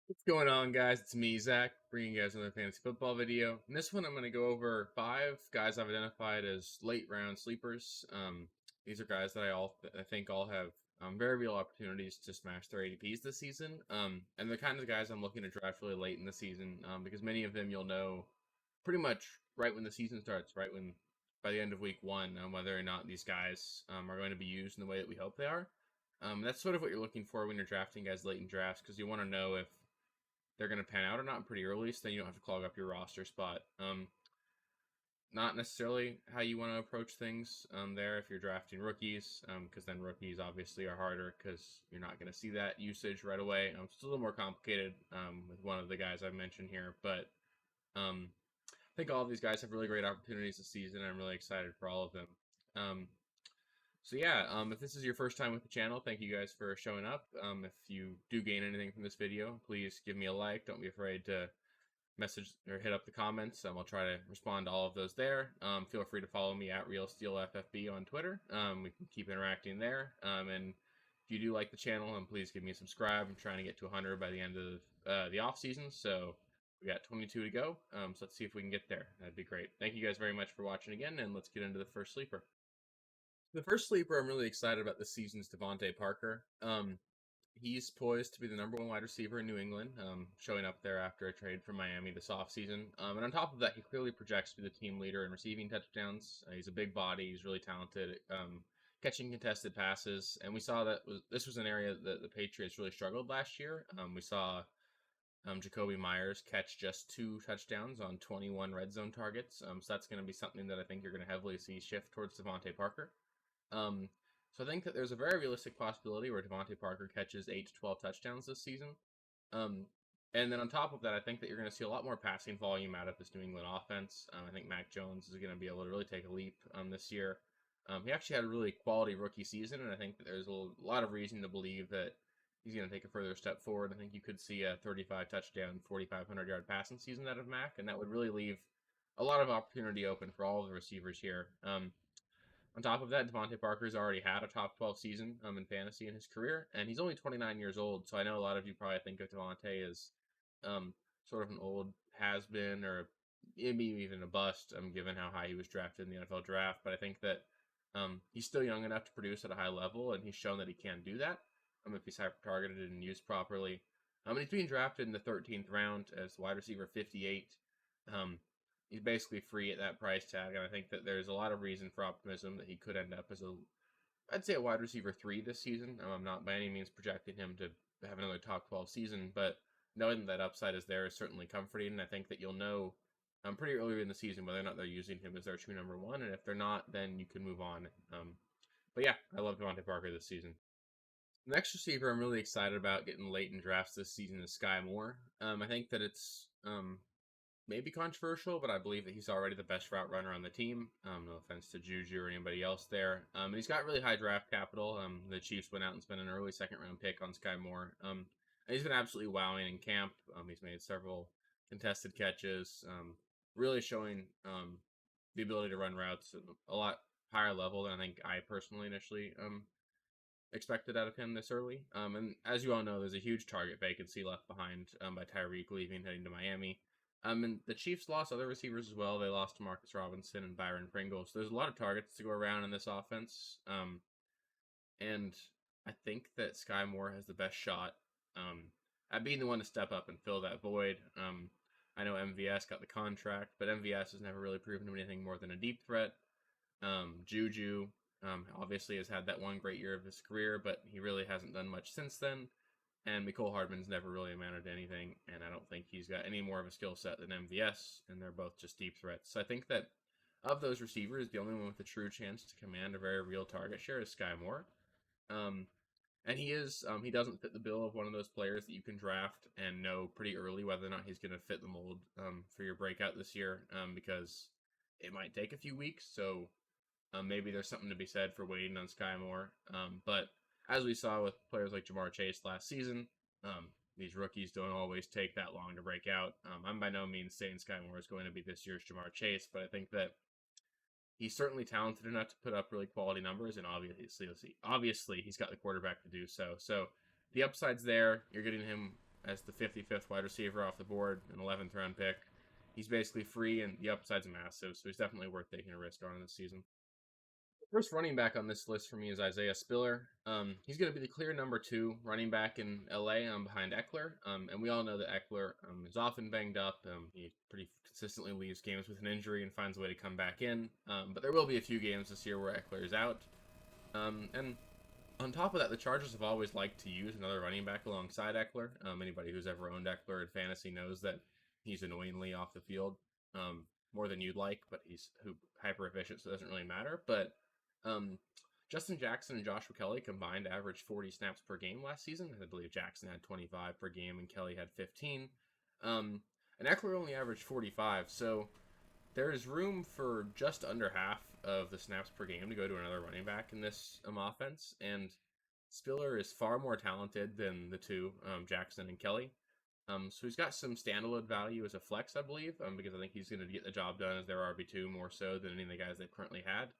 What's going on, guys? It's me, Zach, bringing you guys another fantasy football video. In this one, I'm going to go over 5 guys I've identified as late round sleepers. These are guys that I think all have very real opportunities to smash their ADPs this season. And the kind of guys I'm looking to draft really late in the season, because many of them you'll know pretty much right when the season starts, right when by the end of week one, whether or not these guys are going to be used in the way that we hope they are. That's sort of what you're looking for when you're drafting guys late in drafts, because you want to know if they're going to pan out or not pretty early, so then you don't have to clog up your roster spot. Not necessarily how you want to approach things there if you're drafting rookies, because then rookies obviously are harder because you're not going to see that usage right away. It's a little more complicated with one of the guys I mentioned here, but I think all of these guys have really great opportunities this season, and I'm really excited for all of them. Um, so yeah, if this is your first time with the channel, thank you guys for showing up. If you do gain anything from this video, please give me a like. Don't be afraid to message or hit up the comments. I'll try to respond to all of those there. Feel free to follow me at RealSteeleFFB on Twitter. We can keep interacting there. And if you do like the channel, please give me a subscribe. I'm trying to get to 100 by the end of the off season, so we got 22 to go. So let's see if we can get there. That'd be great. Thank you guys very much for watching again, and let's get into the first sleeper. The first sleeper I'm really excited about this season is DeVante Parker. He's poised to be the number one wide receiver in New England, showing up there after a trade from Miami this offseason. And on top of that, he clearly projects to be the team leader in receiving touchdowns. He's a big body. He's really talented at catching contested passes. And we saw that this was an area that the Patriots really struggled last year. We saw Jacoby Myers catch just 2 touchdowns on 21 red zone targets. So that's going to be something that I think you're going to heavily see shift towards DeVante Parker. So I think that there's a very realistic possibility where DeVante Parker catches 8 to 12 touchdowns this season. And then on top of that, I think that you're going to see a lot more passing volume out of this New England offense. I think Mac Jones is going to be able to really take a leap this year. He actually had a really quality rookie season, and I think that there's a lot of reason to believe that he's going to take a further step forward. I think you could see a 35 touchdown, 4,500 yard passing season out of Mac, and that would really leave a lot of opportunity open for all of the receivers here. On top of that, DeVante Parker's already had a top 12 season in fantasy in his career, and he's only 29 years old. So I know a lot of you probably think of DeVante as sort of an old has-been or maybe even a bust, given how high he was drafted in the NFL draft. But I think that he's still young enough to produce at a high level, and he's shown that he can do that if he's hyper-targeted and used properly. He's being drafted in the 13th round as wide receiver 58. He's basically free at that price tag, and I think that there's a lot of reason for optimism that he could end up as I'd say a wide receiver 3 this season. I'm not by any means projecting him to have another top 12 season, but knowing that upside is there is certainly comforting, and I think that you'll know pretty early in the season whether or not they're using him as their true number 1, and if they're not, then you can move on. But yeah, I love DeVante Parker this season. The next receiver I'm really excited about getting late in drafts this season is Skye Moore. I think that it's maybe controversial, but I believe that he's already the best route runner on the team. No offense to Juju or anybody else there. And he's got really high draft capital. The Chiefs went out and spent an early second-round pick on Skye Moore. And he's been absolutely wowing in camp. He's made several contested catches, really showing the ability to run routes at a lot higher level than I think I personally initially expected out of him this early. And as you all know, there's a huge target vacancy left behind by Tyreek leaving, heading to Miami. And the Chiefs lost other receivers as well. They lost Marcus Robinson and Byron Pringle. So there's a lot of targets to go around in this offense. And I think that Skye Moore has the best shot at being the one to step up and fill that void. I know MVS got the contract, but MVS has never really proven to be anything more than a deep threat. Juju obviously has had that one great year of his career, but he really hasn't done much since then. And Mecole Hardman's never really amounted to anything, and I don't think he's got any more of a skill set than MVS, and they're both just deep threats. So I think that of those receivers, the only one with a true chance to command a very real target share is Skye Moore. And he doesn't fit the bill of one of those players that you can draft and know pretty early whether or not he's going to fit the mold for your breakout this year, because it might take a few weeks, so maybe there's something to be said for waiting on Skye Moore. But as we saw with players like Jamar Chase last season, these rookies don't always take that long to break out. I'm by no means saying Skye Moore is going to be this year's Jamar Chase, but I think that he's certainly talented enough to put up really quality numbers, and obviously he's got the quarterback to do so. So the upside's there. You're getting him as the 55th wide receiver off the board, an 11th round pick. He's basically free, and the upside's massive, so he's definitely worth taking a risk on this season. The first running back on this list for me is Isaiah Spiller. He's going to be the clear number 2 running back in LA behind Eckler. And we all know that Eckler is often banged up. He pretty consistently leaves games with an injury and finds a way to come back in. But there will be a few games this year where Eckler is out. And on top of that, the Chargers have always liked to use another running back alongside Eckler. Anybody who's ever owned Eckler in fantasy knows that he's annoyingly off the field, more than you'd like, but he's hyper efficient, so it doesn't really matter. But Justin Jackson and Joshua Kelly combined averaged 40 snaps per game last season. I believe Jackson had 25 per game and Kelly had 15. And Eckler only averaged 45, so there is room for just under half of the snaps per game to go to another running back in this offense. And Spiller is far more talented than the two, Jackson and Kelly. So he's got some standalone value as a flex, I believe, because I think he's going to get the job done as their RB2 more so than any of the guys they've currently had.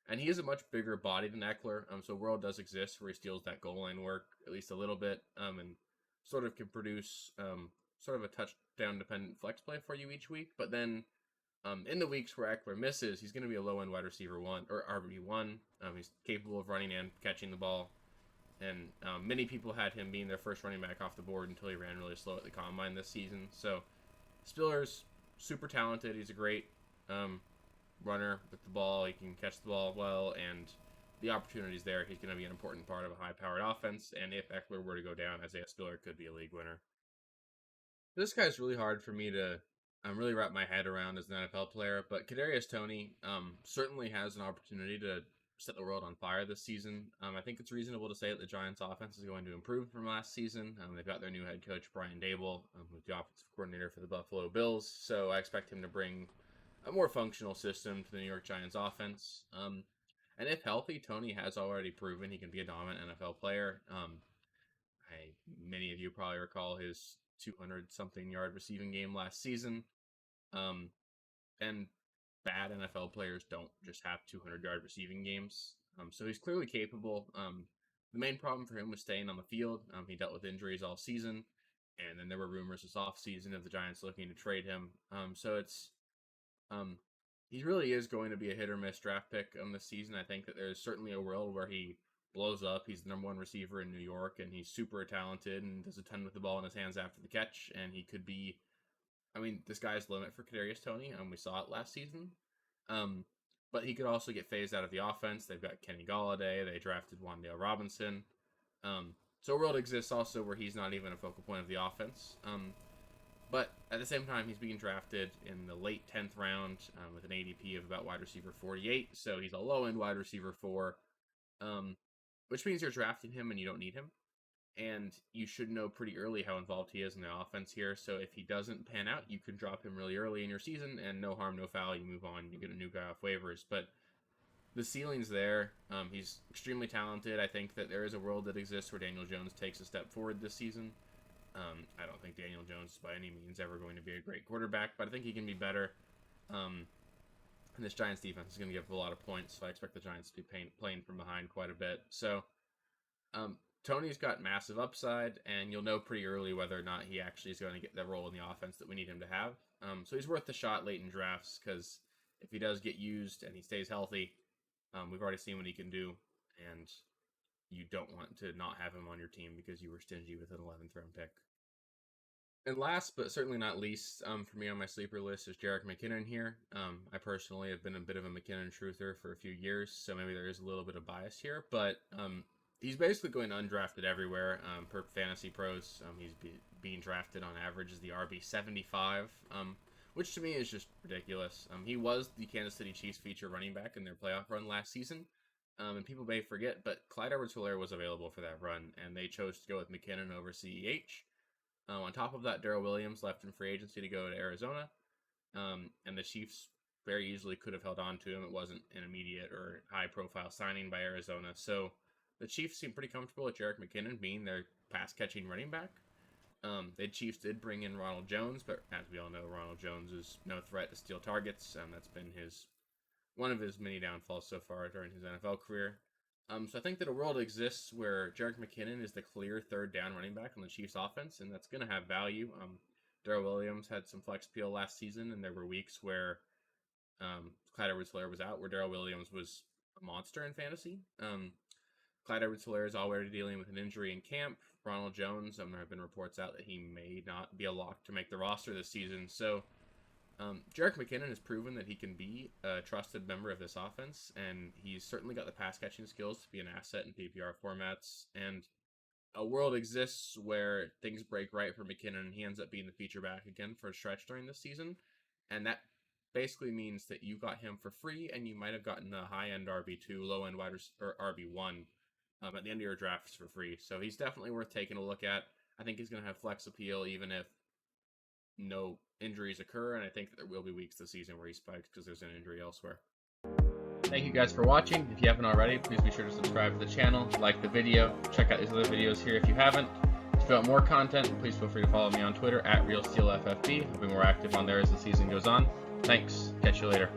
And he is a much bigger body than Eckler, so a world does exist where he steals that goal line work at least a little bit, and sort of can produce sort of a touchdown-dependent flex play for you each week. But then in the weeks where Eckler misses, he's going to be a low-end wide receiver 1 or RB1. He's capable of running and catching the ball, and many people had him being their first running back off the board until he ran really slow at the combine this season. So Spiller's super talented. He's a great runner with the ball. He can catch the ball well, and the opportunity's there. He's going to be an important part of a high-powered offense, and if Eckler were to go down, Isaiah Spiller could be a league winner. This guy's really hard for me to really wrap my head around as an NFL player, but Cadarius Toney certainly has an opportunity to set the world on fire this season. I think it's reasonable to say that the Giants' offense is going to improve from last season. They've got their new head coach, Brian Daboll, who's the offensive coordinator for the Buffalo Bills, so I expect him to bring a more functional system to the New York Giants offense. And if healthy, Toney has already proven he can be a dominant NFL player. Many of you probably recall his 200-something yard receiving game last season. And bad NFL players don't just have 200-yard receiving games. So he's clearly capable. The main problem for him was staying on the field. He dealt with injuries all season, and then there were rumors this offseason of the Giants looking to trade him. So it's he really is going to be a hit or miss draft pick this season. I think that there's certainly a world where he blows up. He's the number 1 receiver in New York, and he's super talented and does a ton with the ball in his hands after the catch. And he could be, the sky's the limit for Cadarius Toney. We saw it last season. But he could also get phased out of the offense. They've got Kenny Golladay. They drafted Wan'Dale Robinson. So a world exists also where he's not even a focal point of the offense. But at the same time, he's being drafted in the late 10th round with an ADP of about wide receiver 48. So he's a low-end wide receiver 4, which means you're drafting him and you don't need him. And you should know pretty early how involved he is in the offense here. So if he doesn't pan out, you can drop him really early in your season, and no harm, no foul. You move on, you get a new guy off waivers. But the ceiling's there. He's extremely talented. I think that there is a world that exists where Daniel Jones takes a step forward this season. I don't think Daniel Jones is by any means ever going to be a great quarterback, but I think he can be better. And this Giants defense is going to give a lot of points, so I expect the Giants to be playing from behind quite a bit. So Toney's got massive upside, and you'll know pretty early whether or not he actually is going to get the role in the offense that we need him to have. So he's worth the shot late in drafts, because if he does get used and he stays healthy, we've already seen what he can do, and you don't want to not have him on your team because you were stingy with an 11th round pick. And last but certainly not least, for me on my sleeper list is Jerick McKinnon here. I personally have been a bit of a McKinnon truther for a few years, so maybe there is a little bit of bias here, but he's basically going undrafted everywhere per Fantasy Pros. He's being drafted on average as the RB75, which to me is just ridiculous. He was the Kansas City Chiefs feature running back in their playoff run last season. And people may forget, but Clyde Edwards-Helaire was available for that run, and they chose to go with McKinnon over CEH. On top of that, Darrell Williams left in free agency to go to Arizona, and the Chiefs very easily could have held on to him. It wasn't an immediate or high-profile signing by Arizona, so the Chiefs seem pretty comfortable with Jerick McKinnon being their pass-catching running back. The Chiefs did bring in Ronald Jones, but as we all know, Ronald Jones is no threat to steal targets. That's been one of his many downfalls so far during his NFL career. So I think that a world exists where Jerick McKinnon is the clear third down running back on the Chiefs offense, and that's going to have value. Darrell Williams had some flex appeal last season, and there were weeks where Clyde Edwards-Helaire was out, where Darrell Williams was a monster in fantasy. Clyde Edwards-Helaire is already dealing with an injury in camp. Ronald Jones, there have been reports out that he may not be a lock to make the roster this season. So Jerick McKinnon has proven that he can be a trusted member of this offense, and he's certainly got the pass-catching skills to be an asset in PPR formats. And a world exists where things break right for McKinnon, and he ends up being the feature back again for a stretch during this season. And that basically means that you got him for free, and you might have gotten a high-end RB2, low-end or RB1 at the end of your drafts for free. So he's definitely worth taking a look at. I think he's going to have flex appeal even if no injuries occur, and I think that there will be weeks this season where he spikes because there's an injury elsewhere. Thank you guys for watching. If you haven't already, please be sure to subscribe to the channel, like the video, check out these other videos here if you haven't. If you want more content, please feel free to follow me on Twitter at RealSteeleFFB. I'll be more active on there as the season goes on. Thanks. Catch you later.